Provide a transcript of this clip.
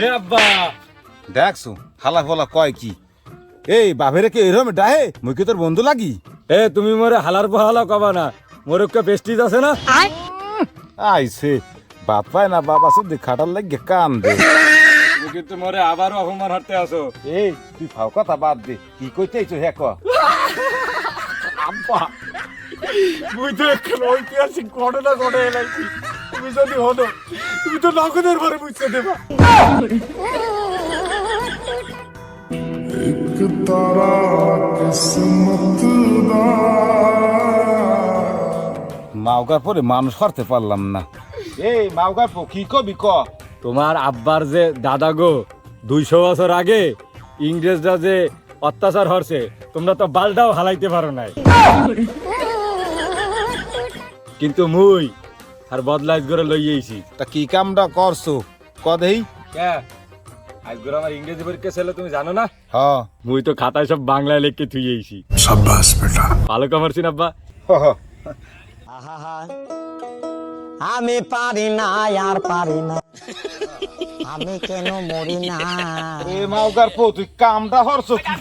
এ আব্বা দেখছো হালা ফলা কয় কি এই বাপেরে কে এরম ডাহে মুই কি তোর বন্ধু লাগি? এ তুমি মোরে হালার পহালা কবা না, মোর একটা পেস্টিজ আছে না? আইছে বাপ পায় না বাপ আছে খাটার লাগে কান দে। তুমি কিন্তু মোরে আবারও অপমান হারতে আসো। এই তুই ফাও কথা বাদ দে, কি কইতে আইছো হ্যাঁ ক। আব্বা মুই তো একটা ঐতিহাসিক ঘটনা ঘটে এলাইছি, তুমি যদি হতো তুমি তো নগদের ঘরে বুঝতে দেবা। মাওগার পরে মানুষ করতে পারলাম না। এই মাওগার পো কি কবি ক। তোমার আব্বার যে দাদা গো 200 বছর আগে ইংরেজরা যে অত্যাচার হরছে তোমরা তো বালটাও হালাইতে পারো নাই, কিন্তু মুই আর বদলাইজ করে লইয়েছি। তা কি কামটা করছো কদেই? আজগর আমার ইংরেজি পরীক্ষা ছিল তুমি জানো না? হ্যাঁ মুই তো খাতায় সব বাংলায় লিখে থুইয়েছি। शाबाश बेटा। ভালো কামারছি না আব্বা? আমি পারি না আর পারি না, আমি কেন মরি না। এ মাওগার পো তুই কামটা হরছো কি?